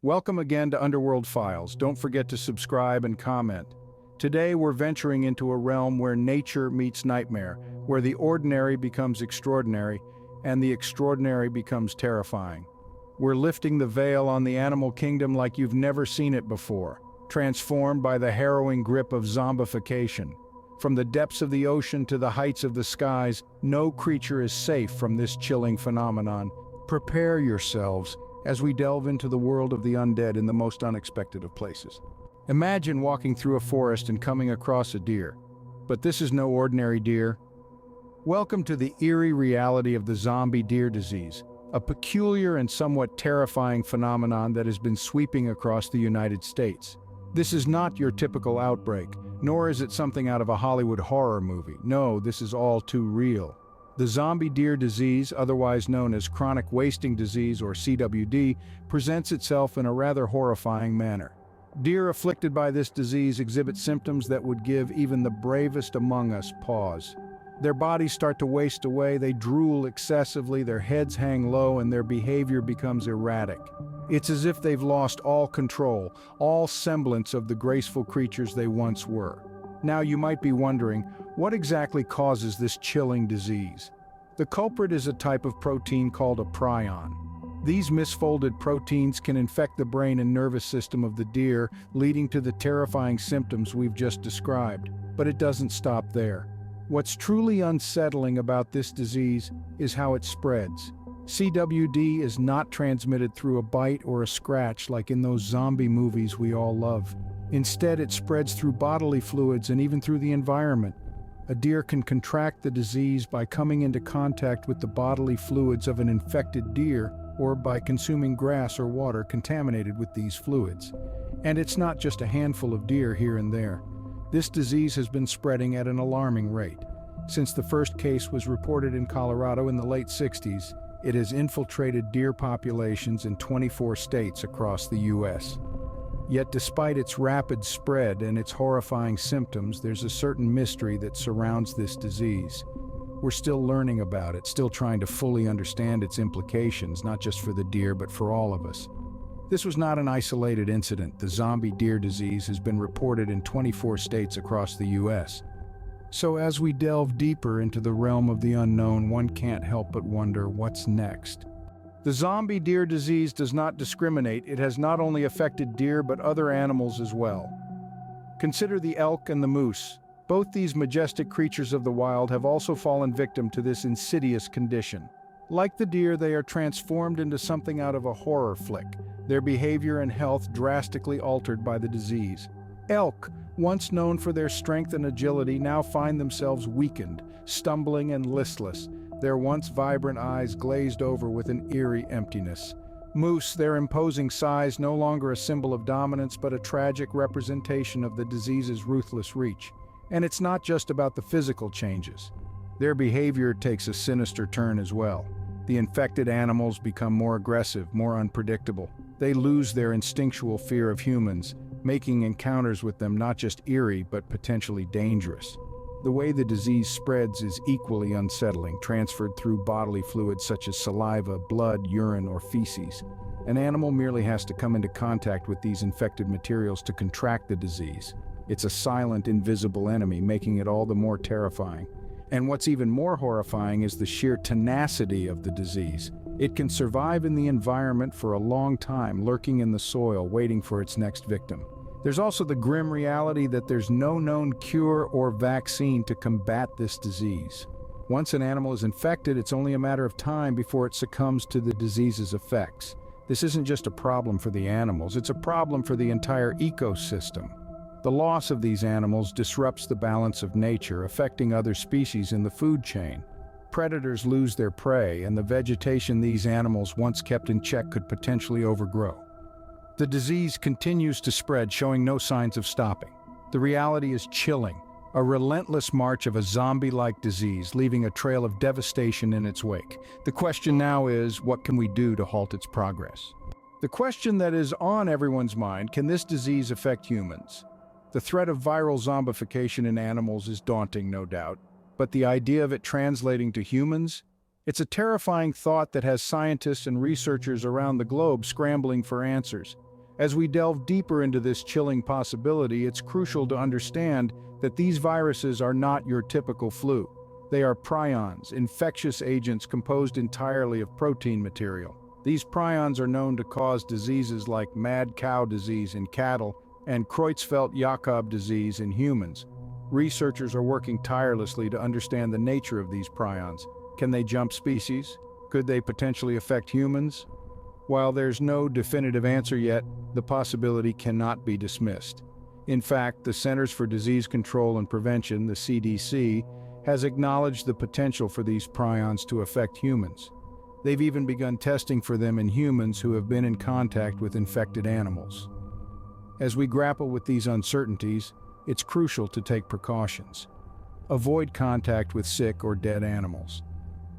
Welcome again to Underworld Files. Don't forget to subscribe and comment. Today we're venturing into a realm where nature meets nightmare, where the ordinary becomes extraordinary, and the extraordinary becomes terrifying. We're lifting the veil on the animal kingdom like you've never seen it before, transformed by the harrowing grip of zombification. From the depths of the ocean to the heights of the skies, no creature is safe from this chilling phenomenon. Prepare yourselves as we delve into the world of the undead in the most unexpected of places. Imagine walking through a forest and coming across a deer. But this is no ordinary deer. Welcome to the eerie reality of the zombie deer disease, a peculiar and somewhat terrifying phenomenon that has been sweeping across the United States. This is not your typical outbreak, nor is it something out of a Hollywood horror movie. No, this is all too real. The zombie deer disease, otherwise known as chronic wasting disease or CWD, presents itself in a rather horrifying manner. Deer afflicted by this disease exhibit symptoms that would give even the bravest among us pause. Their bodies start to waste away, they drool excessively, their heads hang low, and their behavior becomes erratic. It's as if they've lost all control, all semblance of the graceful creatures they once were. Now you might be wondering, what exactly causes this chilling disease? The culprit is a type of protein called a prion. These misfolded proteins can infect the brain and nervous system of the deer, leading to the terrifying symptoms we've just described. But it doesn't stop there. What's truly unsettling about this disease is how it spreads. CWD is not transmitted through a bite or a scratch like in those zombie movies we all love. Instead, it spreads through bodily fluids and even through the environment. A deer can contract the disease by coming into contact with the bodily fluids of an infected deer or by consuming grass or water contaminated with these fluids. And it's not just a handful of deer here and there. This disease has been spreading at an alarming rate. Since the first case was reported in Colorado in the late 60s, it has infiltrated deer populations in 24 states across the U.S. Yet despite its rapid spread and its horrifying symptoms, there's a certain mystery that surrounds this disease. We're still learning about it, still trying to fully understand its implications, not just for the deer, but for all of us. This was not an isolated incident. The zombie deer disease has been reported in 24 states across the U.S. So as we delve deeper into the realm of the unknown, one can't help but wonder what's next. The zombie deer disease does not discriminate. It has not only affected deer but other animals as well. Consider the elk and the moose. Both these majestic creatures of the wild have also fallen victim to this insidious condition. Like the deer, they are transformed into something out of a horror flick, their behavior and health drastically altered by the disease. Elk, once known for their strength and agility, now find themselves weakened, stumbling and listless, their once vibrant eyes glazed over with an eerie emptiness. Moose, their imposing size, no longer a symbol of dominance but a tragic representation of the disease's ruthless reach. And it's not just about the physical changes. Their behavior takes a sinister turn as well. The infected animals become more aggressive, more unpredictable. They lose their instinctual fear of humans, making encounters with them not just eerie but potentially dangerous. The way the disease spreads is equally unsettling, transferred through bodily fluids such as saliva, blood, urine, or feces. An animal merely has to come into contact with these infected materials to contract the disease. It's a silent, invisible enemy, making it all the more terrifying. And what's even more horrifying is the sheer tenacity of the disease. It can survive in the environment for a long time, lurking in the soil, waiting for its next victim. There's also the grim reality that there's no known cure or vaccine to combat this disease. Once an animal is infected, it's only a matter of time before it succumbs to the disease's effects. This isn't just a problem for the animals, it's a problem for the entire ecosystem. The loss of these animals disrupts the balance of nature, affecting other species in the food chain. Predators lose their prey, and the vegetation these animals once kept in check could potentially overgrow. The disease continues to spread, showing no signs of stopping. The reality is chilling, a relentless march of a zombie-like disease, leaving a trail of devastation in its wake. The question now is, what can we do to halt its progress? The question that is on everyone's mind, can this disease affect humans? The threat of viral zombification in animals is daunting, no doubt, but the idea of it translating to humans? It's a terrifying thought that has scientists and researchers around the globe scrambling for answers. As we delve deeper into this chilling possibility, it's crucial to understand that these viruses are not your typical flu. They are prions, infectious agents composed entirely of protein material. These prions are known to cause diseases like mad cow disease in cattle and Creutzfeldt-Jakob disease in humans. Researchers are working tirelessly to understand the nature of these prions. Can they jump species? Could they potentially affect humans? While there's no definitive answer yet, the possibility cannot be dismissed. In fact, the Centers for Disease Control and Prevention, the CDC, has acknowledged the potential for these prions to affect humans. They've even begun testing for them in humans who have been in contact with infected animals. As we grapple with these uncertainties, it's crucial to take precautions. Avoid contact with sick or dead animals.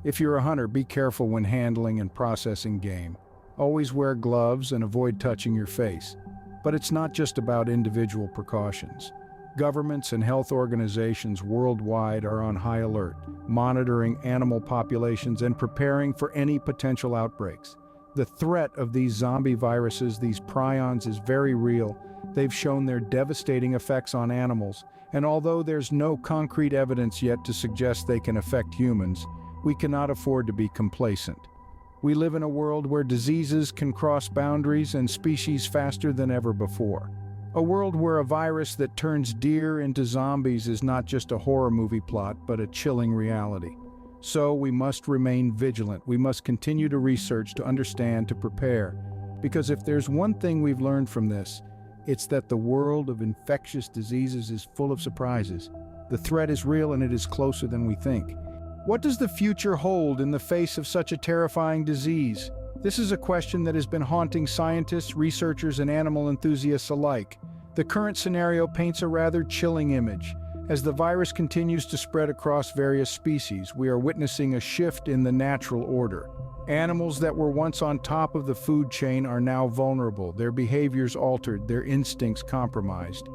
If you're a hunter, be careful when handling and processing game. Always wear gloves and avoid touching your face. But it's not just about individual precautions. Governments and health organizations worldwide are on high alert, monitoring animal populations and preparing for any potential outbreaks. The threat of these zombie viruses, these prions, is very real. They've shown their devastating effects on animals, and although there's no concrete evidence yet to suggest they can affect humans, we cannot afford to be complacent. We live in a world where diseases can cross boundaries and species faster than ever before. A world where a virus that turns deer into zombies is not just a horror movie plot, but a chilling reality. So we must remain vigilant. We must continue to research, to understand, to prepare. Because if there's one thing we've learned from this, it's that the world of infectious diseases is full of surprises. The threat is real and it is closer than we think. What does the future hold in the face of such a terrifying disease? This is a question that has been haunting scientists, researchers, and animal enthusiasts alike. The current scenario paints a rather chilling image. As the virus continues to spread across various species, we are witnessing a shift in the natural order. Animals that were once on top of the food chain are now vulnerable, their behaviors altered, their instincts compromised.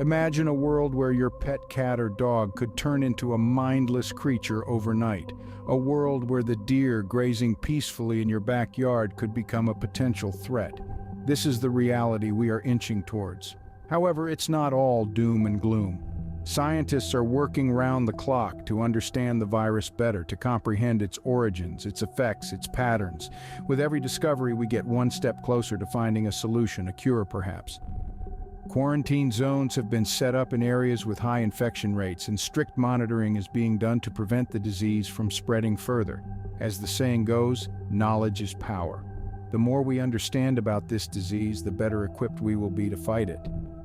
Imagine a world where your pet cat or dog could turn into a mindless creature overnight. A world where the deer grazing peacefully in your backyard could become a potential threat. This is the reality we are inching towards. However, it's not all doom and gloom. Scientists are working round the clock to understand the virus better, to comprehend its origins, its effects, its patterns. With every discovery, we get one step closer to finding a solution, a cure perhaps. Quarantine zones have been set up in areas with high infection rates, and strict monitoring is being done to prevent the disease from spreading further. As the saying goes, knowledge is power. The more we understand about this disease, the better equipped we will be to fight it.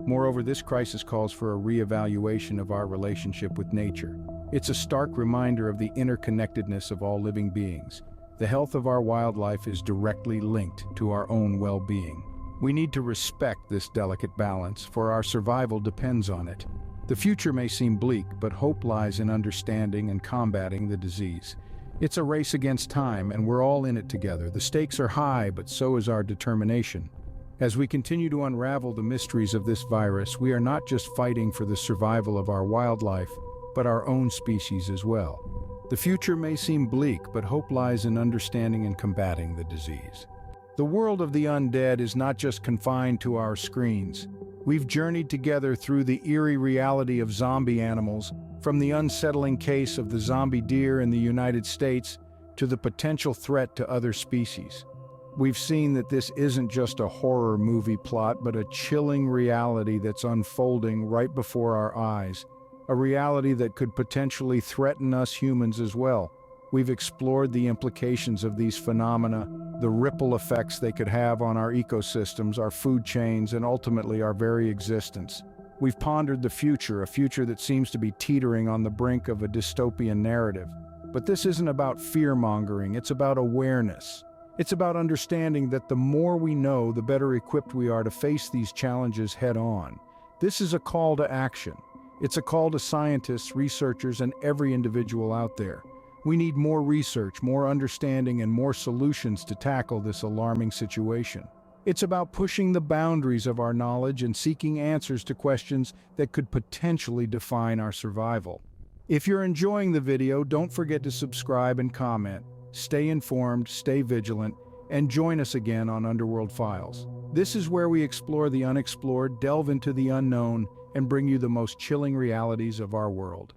Moreover, this crisis calls for a re-evaluation of our relationship with nature. It's a stark reminder of the interconnectedness of all living beings. The health of our wildlife is directly linked to our own well-being. We need to respect this delicate balance, for our survival depends on it. The future may seem bleak, but hope lies in understanding and combating the disease. It's a race against time, and we're all in it together. The stakes are high, but so is our determination. As we continue to unravel the mysteries of this virus, we are not just fighting for the survival of our wildlife, but our own species as well. The future may seem bleak, but hope lies in understanding and combating the disease. The world of the undead is not just confined to our screens. We've journeyed together through the eerie reality of zombie animals, from the unsettling case of the zombie deer in the United States to the potential threat to other species. We've seen that this isn't just a horror movie plot, but a chilling reality that's unfolding right before our eyes. A reality that could potentially threaten us humans as well. We've explored the implications of these phenomena, the ripple effects they could have on our ecosystems, our food chains, and ultimately our very existence. We've pondered the future, a future that seems to be teetering on the brink of a dystopian narrative. But this isn't about fear-mongering, it's about awareness. It's about understanding that the more we know, the better equipped we are to face these challenges head-on. This is a call to action. It's a call to scientists, researchers, and every individual out there. We need more research, more understanding, and more solutions to tackle this alarming situation. It's about pushing the boundaries of our knowledge and seeking answers to questions that could potentially define our survival. If you're enjoying the video, don't forget to subscribe and comment. Stay informed, stay vigilant, and join us again on Underworld Files. This is where we explore the unexplored, delve into the unknown, and bring you the most chilling realities of our world.